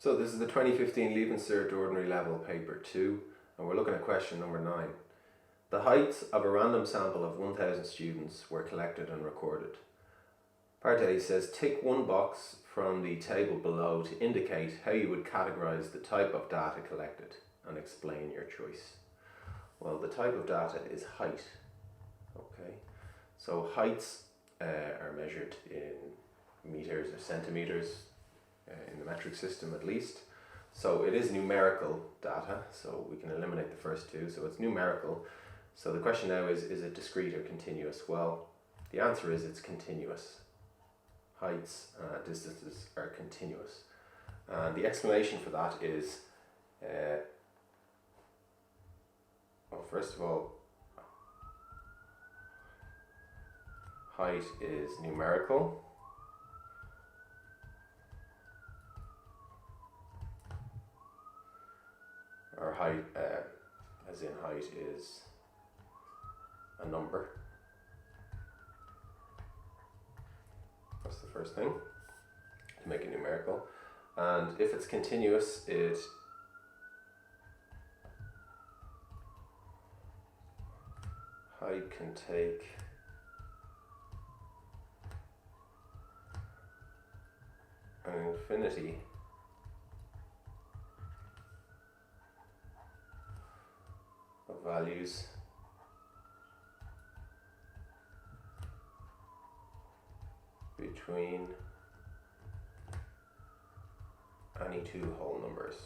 So this is the 2015 Leaving Cert Ordinary Level Paper 2, and we're looking at question number 9. The heights of a random sample of 1,000 students were collected and recorded. Part A says tick one box from the table below to indicate how you would categorize the type of data collected and explain your choice. Well, the type of data is height. Okay, so heights are measured in meters or centimeters, in the metric system at least. So it is numerical data, so we can eliminate the first two, so it's numerical. So the question now is it discrete or continuous? Well, the answer is it's continuous. Heights, distances are continuous. And the explanation for that is, well, first of all, height is numerical. Or height, as in height, is a number. That's the first thing, to make it numerical. And if it's continuous, height can take an infinity of values between any two whole numbers.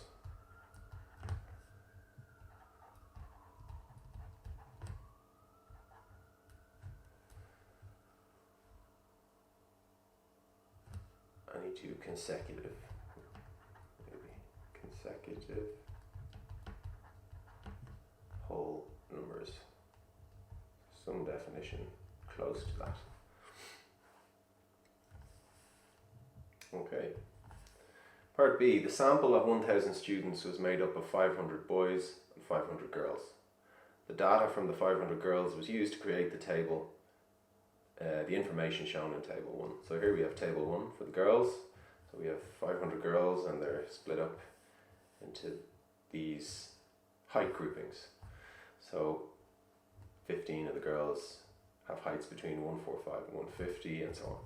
Any two consecutive whole numbers. Some definition close to that. Okay. Part B, the sample of 1,000 students was made up of 500 boys and 500 girls. The data from the 500 girls was used to create the table, the information shown in table 1. So here we have table 1 for the girls. So we have 500 girls and they're split up into these height groupings. So 15 of the girls have heights between 145 and 150 and so on.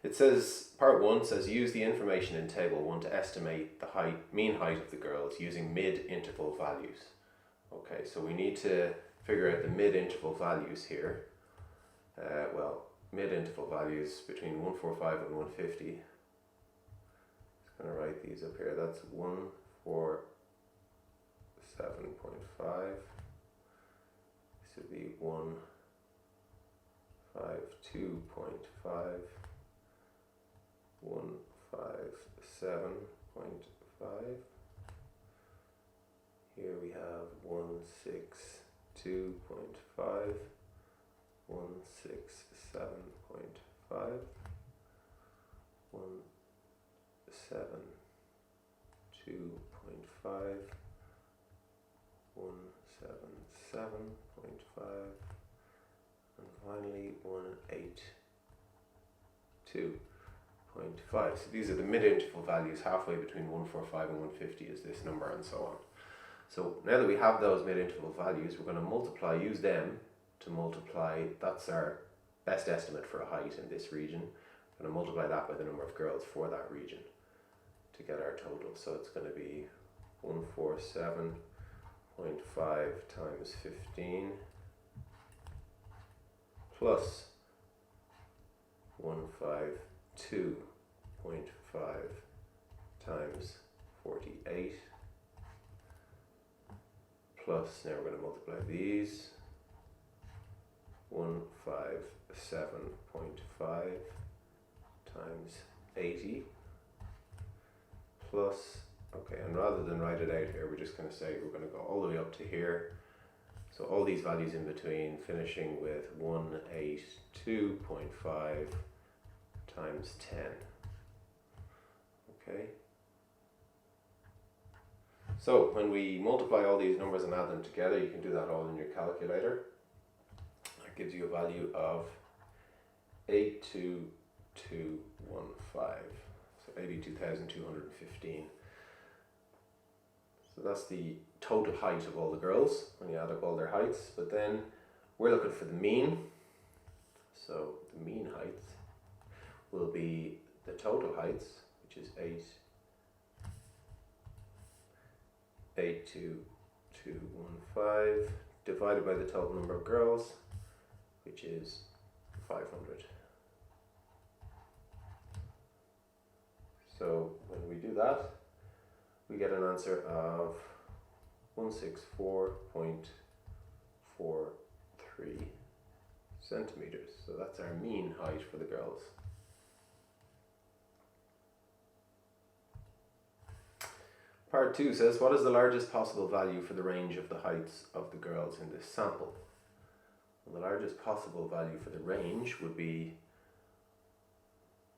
It says, part 1 says use the information in table 1 to estimate the mean height of the girls using mid-interval values. Okay, so we need to figure out the mid-interval values here. Well, mid-interval values between 145 and 150. I'm going to write these up here. That's 147.5. This would be 152.5. 157.5. Here we have 162.5, 167.5, 172.5, 177.5, and finally 182.5. So these are the mid-interval values, halfway between 145 and 150 is this number, and so on. So now that we have those mid-interval values, we're going to use them to multiply, that's our best estimate for a height in this region. We're going to multiply that by the number of girls for that region to get our total. So it's going to be 147.5 times 15 plus 152.5 times 48 plus, now we're going to multiply these, 157.5 times 80 plus, okay, and rather than write it out here, we're just going to say we're going to go all the way up to here. So all these values in between, finishing with 182.5 times 10. Okay. So when we multiply all these numbers and add them together, you can do that all in your calculator. That gives you a value of 82215. So 82,215. So that's the total height of all the girls when you add up all their heights. But then we're looking for the mean. So the mean height will be the total heights, which is 82215, divided by the total number of girls, which is 500. So when we do that, we get an answer of 164.43 centimeters. So that's our mean height for the girls. Part 2 says, what is the largest possible value for the range of the heights of the girls in this sample? Well, the largest possible value for the range would be,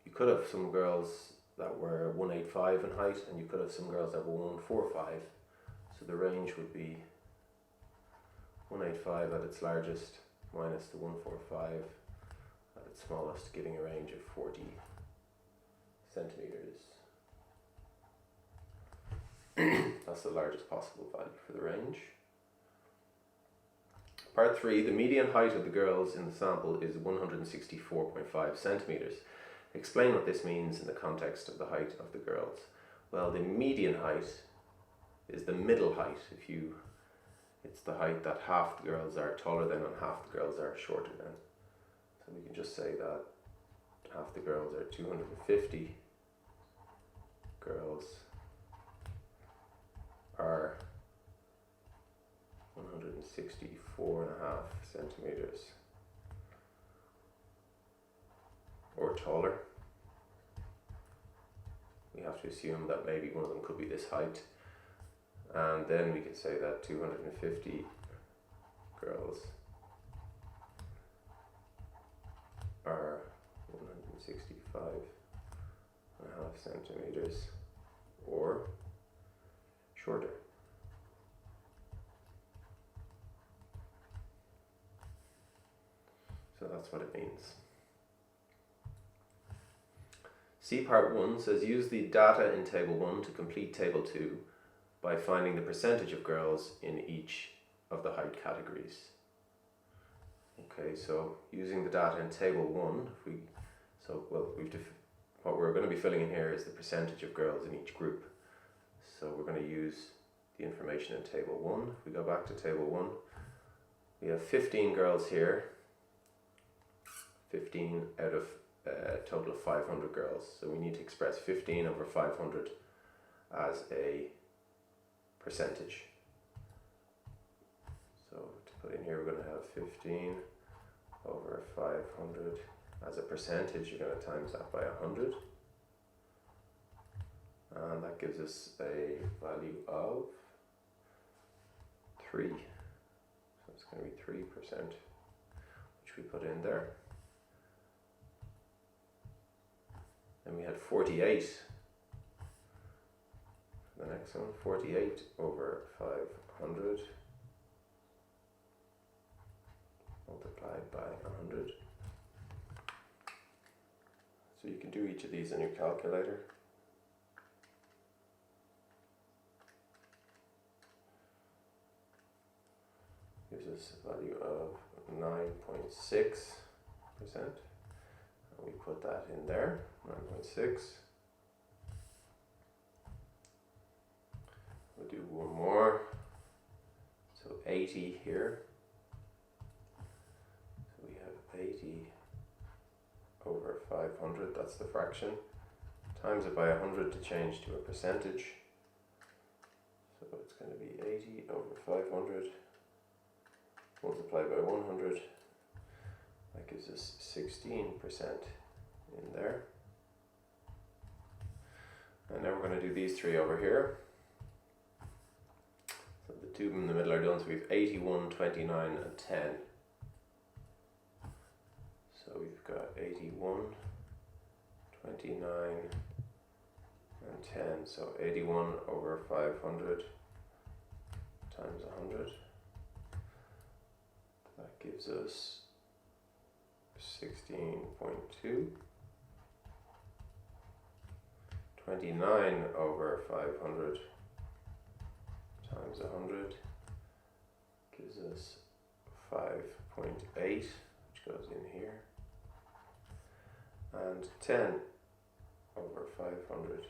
you could have some girls that were 185 in height, and you could have some girls that were 145. So the range would be 185 at its largest minus the 145 at its smallest, giving a range of 40 centimeters. That's the largest possible value for the range. Part 3, the median height of the girls in the sample is 164.5 centimeters. Explain what this means in the context of the height of the girls. Well, the median height is the middle height. It's the height that half the girls are taller than and half the girls are shorter than. So we can just say that half the girls are 250 girls are 164.5 centimeters or taller. We have to assume that maybe one of them could be this height, and then we can say that 250 girls are 165.5 centimeters or shorter. So that's what it means. C part 1 says, use the data in table 1 to complete table 2 by finding the percentage of girls in each of the height categories. Okay, so using the data in table 1, what we're going to be filling in here is the percentage of girls in each group. So we're going to use the information in table 1. If we go back to table 1, we have 15 girls here, 15 out of a total of 500 girls. So we need to express 15 over 500 as a percentage. So to put in here, we're going to have 15 over 500 as a percentage. You're going to times that by 100. And that gives us a value of 3. So it's going to be 3%, which we put in there. Then we had 48. The next one, 48 over 500 multiplied by 100. So you can do each of these in your calculator. Gives us a value of 9.6%. We put that in there, 9.6. We'll do one more. So 80 here. So we have 80 over 500, that's the fraction. Times it by 100 to change to a percentage. So it's going to be 80 over 500 multiplied by 100. That gives us 16% in there. And now we're going to do these three over here. So the two in the middle are done, so we have 81, 29 and 10. So we've got 81, 29 and 10. So 81 over 500 times 100. That gives us 16.2. 29 over 500 times 100 gives us 5.8, which goes in here, and 10 over 500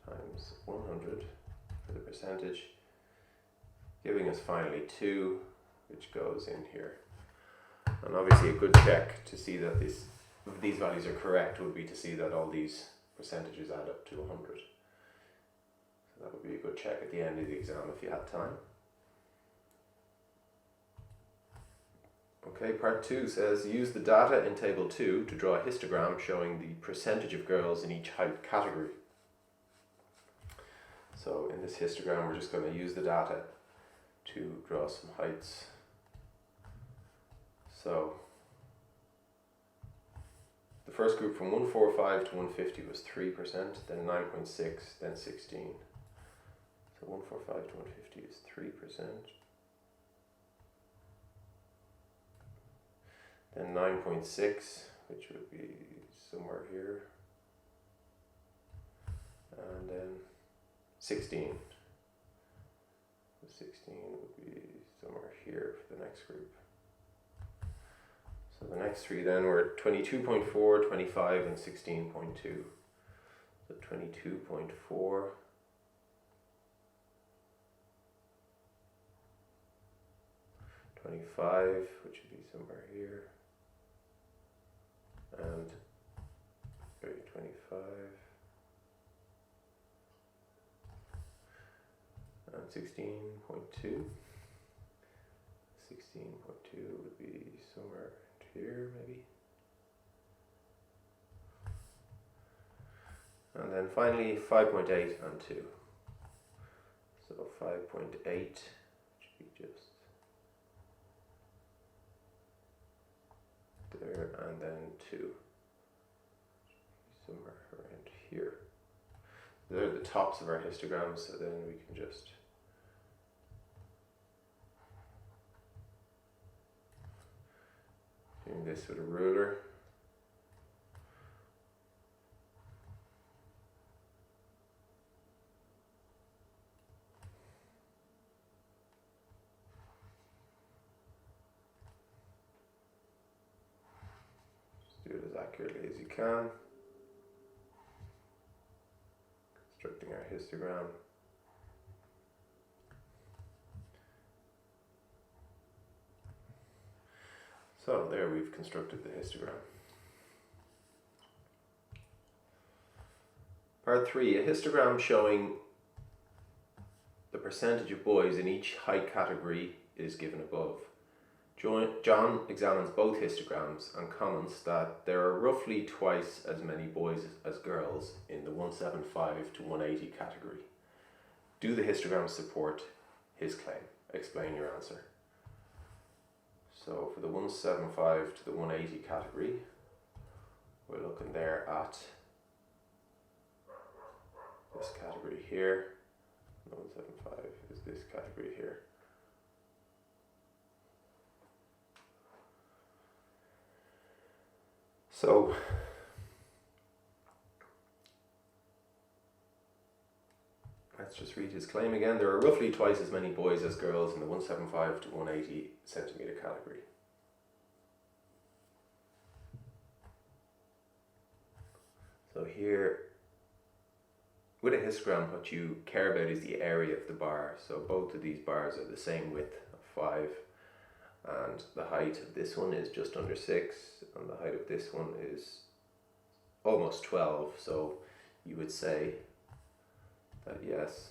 times 100 for the percentage, giving us finally 2, which goes in here. And obviously a good check to see that these values are correct would be to see that all these percentages add up to 100. So that would be a good check at the end of the exam if you had time. Okay, part 2 says use the data in table 2 to draw a histogram showing the percentage of girls in each height category. So in this histogram we're just going to use the data to draw some heights. So the first group from 145 to 150 was 3%, then 9.6, then 16. So 145 to 150 is 3%. Then 9.6, which would be somewhere here. And then 16. So 16 would be somewhere here for the next group. So the next three then were 22.4, 25, and 16.2. So 22.4, 25, which would be somewhere here, and 25, and 16.2. 16.2 would be somewhere here maybe. And then finally 5.8 and 2. So 5.8 should be just there, and then 2 somewhere around here. They're the tops of our histograms, so then we can just doing this with a ruler. Just do it as accurately as you can. Constructing our histogram. So there we've constructed the histogram. Part 3, a histogram showing the percentage of boys in each height category is given above. John examines both histograms and comments that there are roughly twice as many boys as girls in the 175 to 180 category. Do the histograms support his claim? Explain your answer. So for the 175 to the 180 category, we're looking there at this category here. The 175 is this category here. So let's just read his claim again. There are roughly twice as many boys as girls in the 175 to 180 centimeter category. So here, with a histogram, what you care about is the area of the bar. So both of these bars are the same width of 5, and the height of this one is just under 6, and the height of this one is almost 12. So you would say that yes,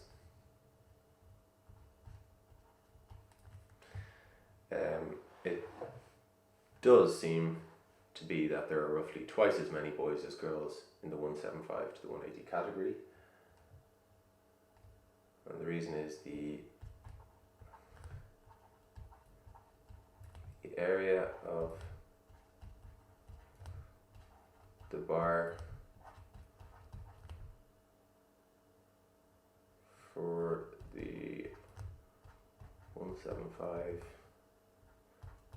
it does seem to be that there are roughly twice as many boys as girls in the 175 to the 180 category. And the reason is the area of the bar for the 175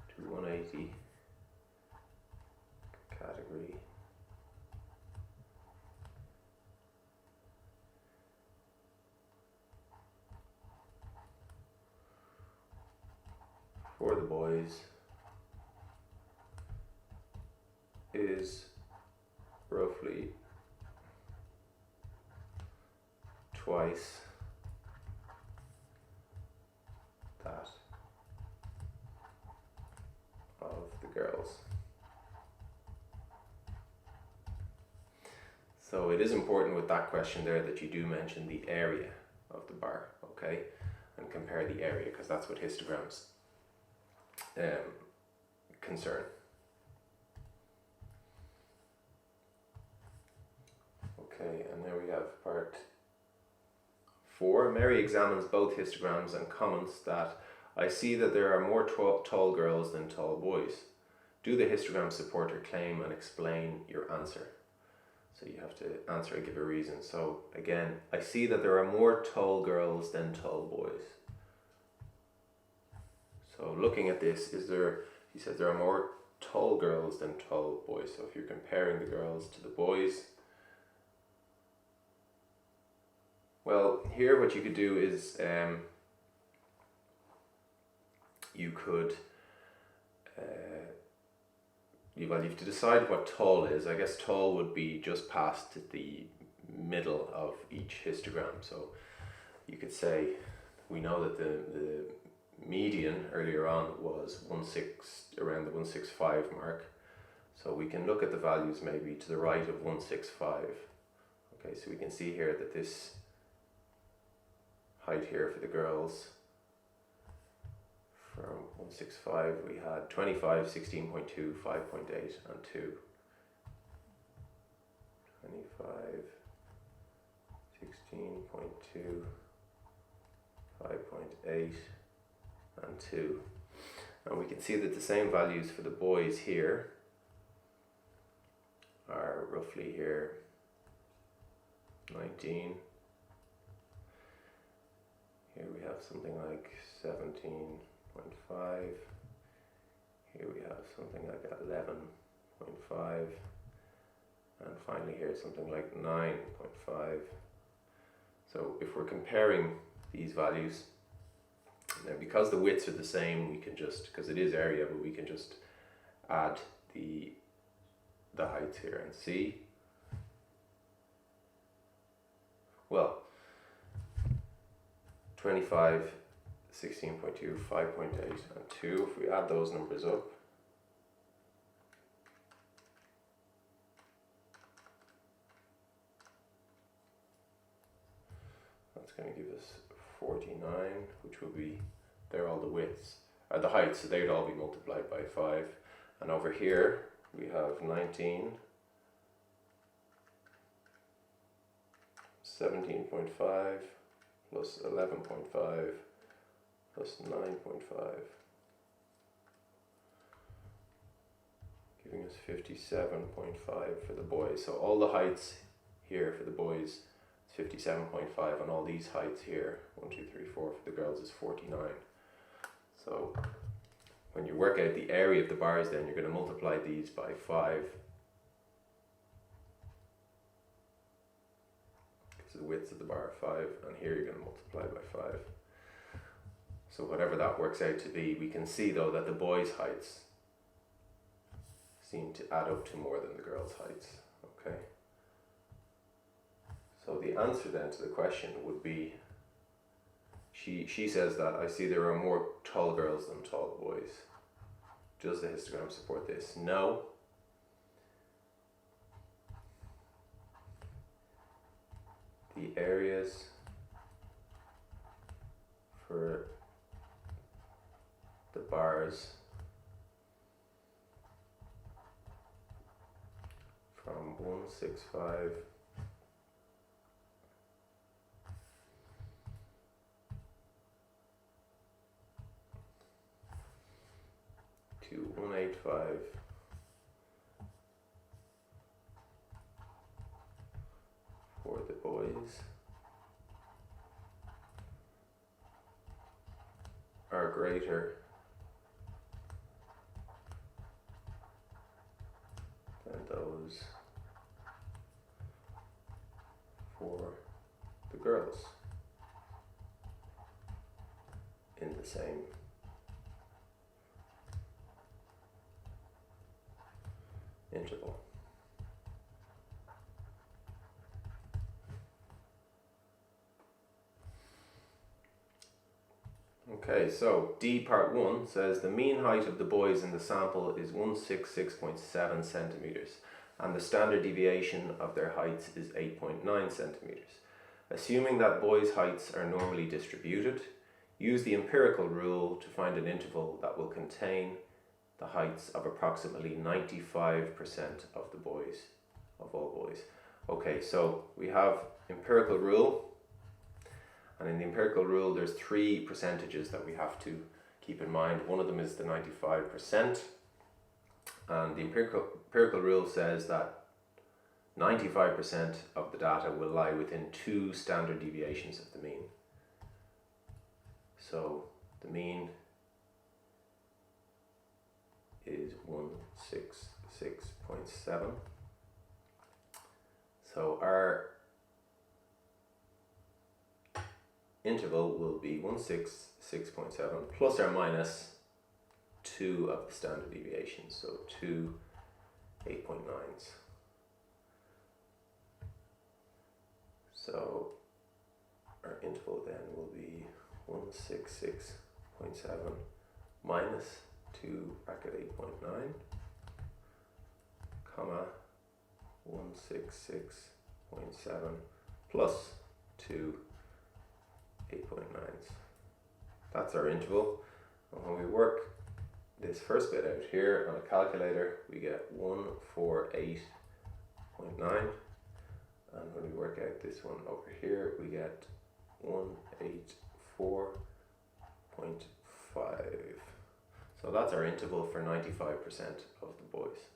to 180 category for the boys is roughly twice that of the girls. So it is important with that question there that you do mention the area of the bar, okay, and compare the area, because that's what histograms concern. Okay, and there we have part 4. Mary examines both histograms and comments that I see that there are more tall girls than tall boys. Do the histogram support her claim and explain your answer? So you have to answer and give a reason. So again, I see that there are more tall girls than tall boys. So looking at this, he says there are more tall girls than tall boys. So if you're comparing the girls to the boys, well, here what you could do is you could you have to decide what tall is. I guess tall would be just past the middle of each histogram. So you could say, we know that the median earlier on was around the 165 mark. So we can look at the values maybe to the right of 165. Okay, so we can see here that this height here for the girls, from 165 we had 25, 16.2, 5.8 and 2. 25, 16.2, 5.8 and 2. And we can see that the same values for the boys here are roughly here 19. Here we have something like 17.5. Here we have something like 11.5. And finally here something like 9.5. So if we're comparing these values, now because the widths are the same, we can just, because it is area, but we can just add the heights here and see. Well, 25, 16.2, 5.8 and 2, if we add those numbers up, that's going to give us 49, which will be, they're all the widths, or the heights, so they would all be multiplied by 5. And over here we have 19, 17.5 plus 11.5 plus 9.5, giving us 57.5 for the boys. So all the heights here for the boys is 57.5, and all these heights here, 1, 2, 3, 4, for the girls is 49. So when you work out the area of the bars, then you're going to multiply these by 5. The width of the bar 5, and here you're going to multiply by 5. So whatever that works out to be, we can see though that the boys' heights seem to add up to more than the girls' heights. Okay. So the answer then to the question would be, she says that I see there are more tall girls than tall boys. Does the histogram support this? No. The areas for the bars from 165 to 185 for the boys are greater than those for the girls in the same interval. Okay, so D part 1 says the mean height of the boys in the sample is 166.7 centimeters and the standard deviation of their heights is 8.9 centimeters. Assuming that boys' heights are normally distributed, use the empirical rule to find an interval that will contain the heights of approximately 95% of the boys, of all boys. Okay, so we have empirical rule. And in the empirical rule, there's 3 percentages that we have to keep in mind. One of them is the 95%. And the empirical rule says that 95% of the data will lie within 2 standard deviations of the mean. So the mean is 166.7. So our interval will be 166.7 plus or minus 2 of the standard deviations, so 2 8.9s. So our interval then will be 166.7 minus 2 bracket 8.9, comma 166.7 plus 2 8.9s. That's our interval. And when we work this first bit out here on a calculator, we get 148.9. And when we work out this one over here, we get 184.5. So that's our interval for 95% of the boys.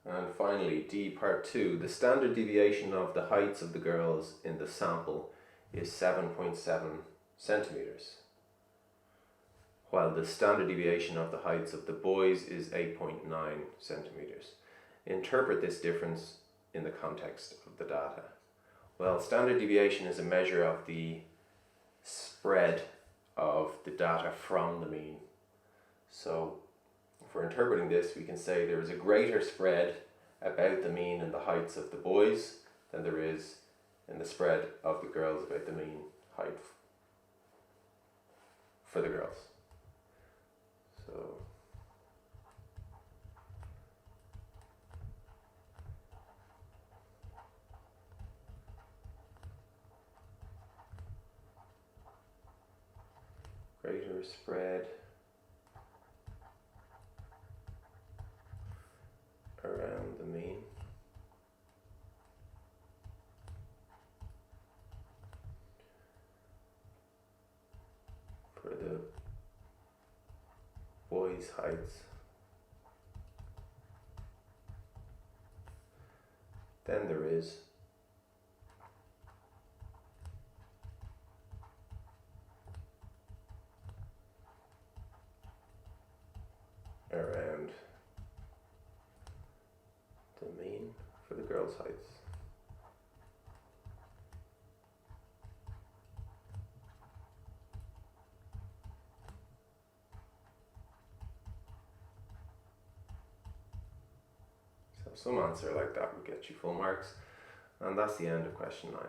And finally, D part 2, the standard deviation of the heights of the girls in the sample is 7.7 centimeters, while the standard deviation of the heights of the boys is 8.9 centimeters. Interpret this difference in the context of the data. Well, standard deviation is a measure of the spread of the data from the mean. So if we're interpreting this, we can say there is a greater spread about the mean and the heights of the boys than there is in the spread of the girls about the mean height for the girls. So greater spread around the mean for the boys' heights than there is around the mean for the girls' heights. So some answer like that would get you full marks, and that's the end of question 9.